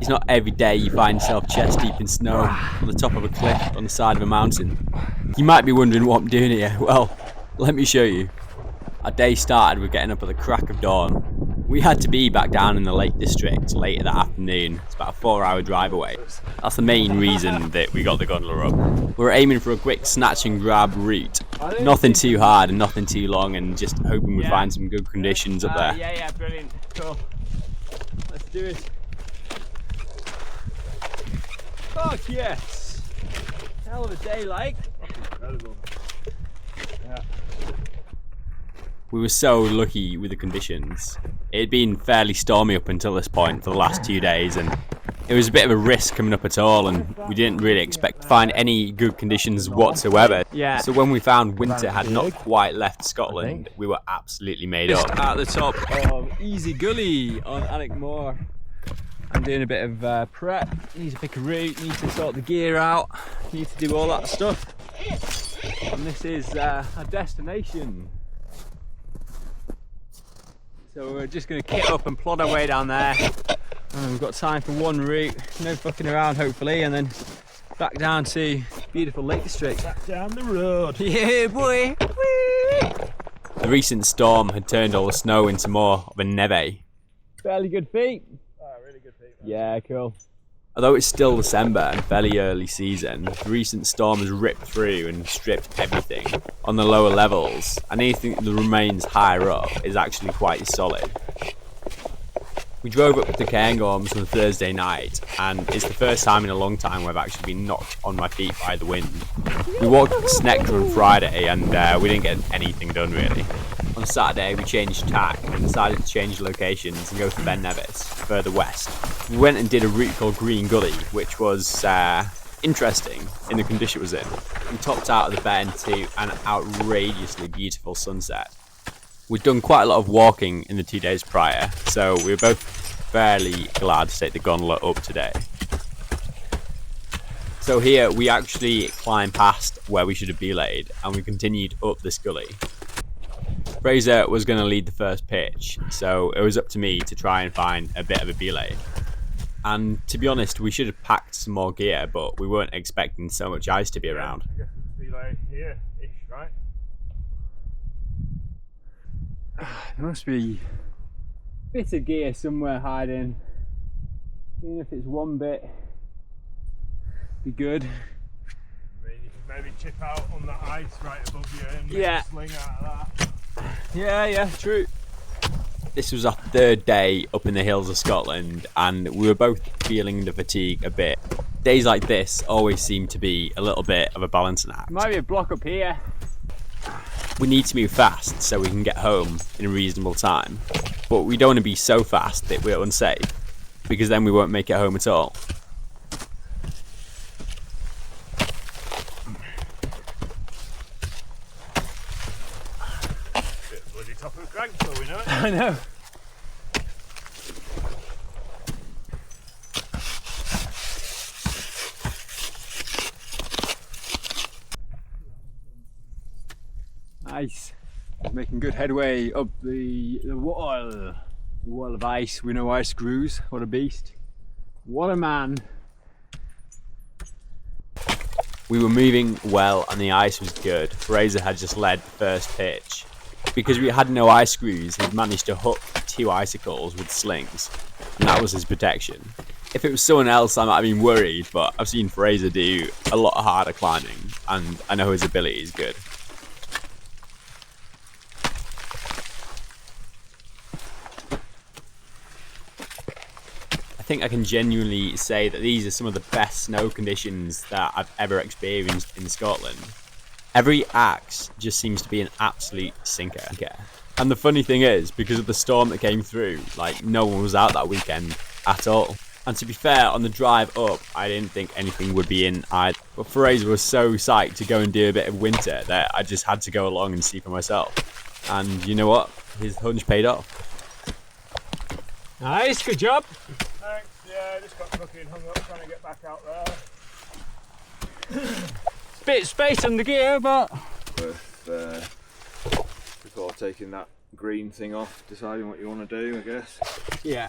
It's not every day you find yourself chest deep in snow on the top of a cliff on the side of a mountain. You might be wondering what I'm doing here. Well, let me show you. Our day started with getting up at the crack of dawn. We had to be back down in the Lake District later that afternoon. It's about a 4-hour drive away. That's the main reason that we got the gondola up. We were aiming for a quick snatch and grab route. Nothing too hard and nothing too long, and just hoping we'd find some good conditions up there. Yeah, brilliant. Cool. Let's do it. Fuck yes! Hell of a day, like. Incredible. Yeah. We were so lucky with the conditions. It had been fairly stormy up until this point for the last 2 days, and it was a bit of a risk coming up at all, and we didn't really expect to find any good conditions whatsoever. Yeah. So when we found winter had not quite left Scotland, we were absolutely made up. Just at the top of Easy Gully on Aonach Mòr. I'm doing a bit of prep. Need to pick a route, need to sort the gear out, need to do all that stuff. And this is our destination. So we're just going to kit up and plod our way down there. And we've got time for one route, no fucking around hopefully, and then back down to beautiful Lake District. Back down the road. Yeah, boy. Whee! The recent storm had turned all the snow into more of a neve. Fairly good feet. Really good feet. Yeah, cool. Although it's still December and fairly early season, the recent storm has ripped through and stripped everything on the lower levels, and anything that remains higher up is actually quite solid. We drove up to Cairngorms on Thursday night, and it's the first time in a long time where I've actually been knocked on my feet by the wind. We walked up to Snechter on Friday, and we didn't get anything done really. On Saturday we changed tack and decided to change locations and go to Ben Nevis, further west. We went and did a route called Green Gully, which was interesting in the condition it was in. We topped out of the Ben to an outrageously beautiful sunset. We'd done quite a lot of walking in the 2 days prior, so we were both fairly glad to take the gondola up today. So here we actually climbed past where we should have belayed, and we continued up this gully. Fraser was going to lead the first pitch, so it was up to me to try and find a bit of a belay. And to be honest, we should have packed some more gear, but we weren't expecting so much ice to be around. I guess it's belay here-ish, right? There must be a bit of gear somewhere hiding. Even if it's one bit, be good. I mean, you can maybe chip out on that ice right above you and make Yeah. a sling out of that. Yeah, true. This was our third day up in the hills of Scotland, and we were both feeling the fatigue a bit. Days like this always seem to be a little bit of a balancing act. Might be a block up here. We need to move fast so we can get home in a reasonable time, but we don't want to be so fast that we're unsafe, because then we won't make it home at all. Bit bloody top of the crank, so we know it. I know. Nice. Making good headway up the wall. The wall of ice with no ice screws. What a beast. What a man. We were moving well and the ice was good. Fraser had just led the first pitch. Because we had no ice screws, he'd managed to hook 2 icicles with slings, and that was his protection. If it was someone else, I might have been worried, but I've seen Fraser do a lot harder climbing, and I know his ability is good. I think I can genuinely say that these are some of the best snow conditions that I've ever experienced in Scotland. Every axe just seems to be an absolute sinker. And the funny thing is, because of the storm that came through, like, no one was out that weekend at all. And to be fair, on the drive up, I didn't think anything would be in either. But Fraser was so psyched to go and do a bit of winter that I just had to go along and see for myself. And you know what? His hunch paid off. Nice, good job. Thanks, yeah, just got fucking hung up trying to get back out there. Bit of space on the gear, but Before taking that green thing off, deciding what you want to do, I guess. yeah.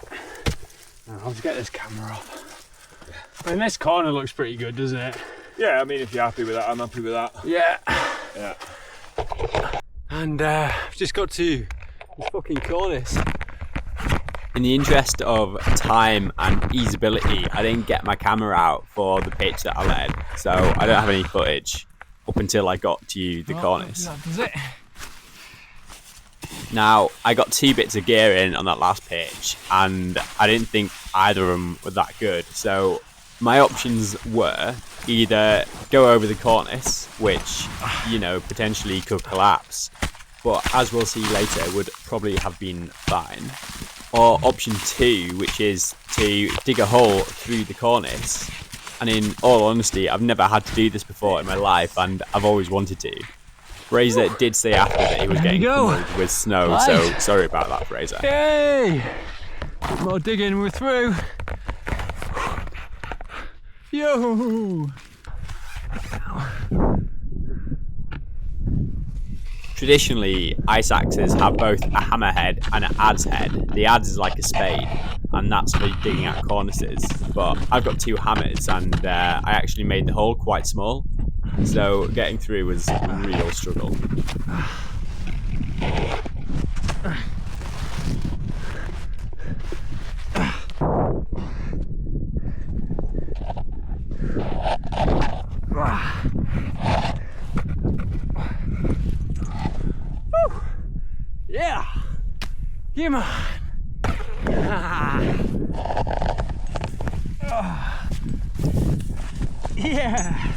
I'll just get this camera off. I mean, this corner looks pretty good, doesn't it? Yeah, I mean, if you're happy with that, I'm happy with that. Yeah. Yeah. And I've just got to the fucking cornice. In the interest of time and easeability, I didn't get my camera out for the pitch that I led, so I don't have any footage up until I got to the cornice. That does it. Now, I got 2 bits of gear in on that last pitch, and I didn't think either of them were that good. So my options were either go over the cornice, which, you know, potentially could collapse, but as we'll see later, would probably have been fine. Or option 2, which is to dig a hole through the cornice. And in all honesty, I've never had to do this before in my life, and I've always wanted to. Fraser did say after that he was getting pummeled with snow, so sorry about that, Fraser. Yay! More digging, we're through. Yo! Traditionally, ice axes have both a hammerhead and an adze head. The adze is like a spade, and that's for digging out cornices. But I've got 2 hammers, and I actually made the hole quite small, so getting through was a real struggle. Yeah! Come on! Yeah!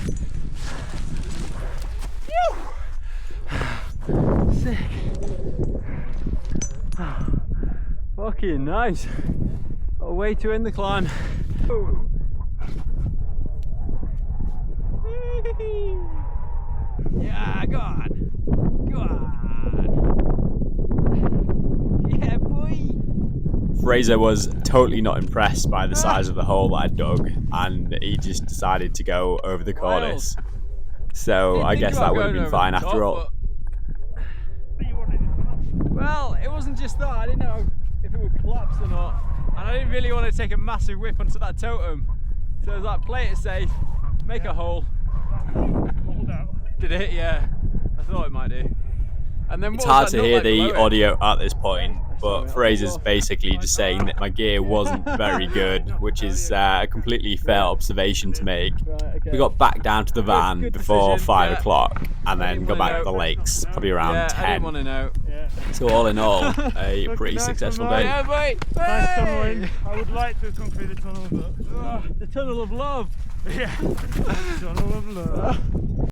Sick! Fucking nice! A way to end the climb. Yeah, go on! Go on! Yeah, boy! Fraser was totally not impressed by the size of the hole that I dug, and he just decided to go over the cornice. So I guess that would have been fine after all. Well, it wasn't just that, I didn't know if it would collapse or not, and I didn't really want to take a massive whip onto that totem. So I was like, play it safe, make a hole. Did it? Yeah. I thought it might do. And then It's hard to hear the audio at this point, but Fraser's basically just saying that my gear wasn't very good, which is a completely fair observation to make. We got back down to the van before 5 o'clock, and then got back to the lakes probably around 10. I didn't want to know. So all in all, a pretty successful day. Yeah, boy. Nice tunneling. I would like to have come through the tunnel, but The tunnel of love. yeah, tunnel of love.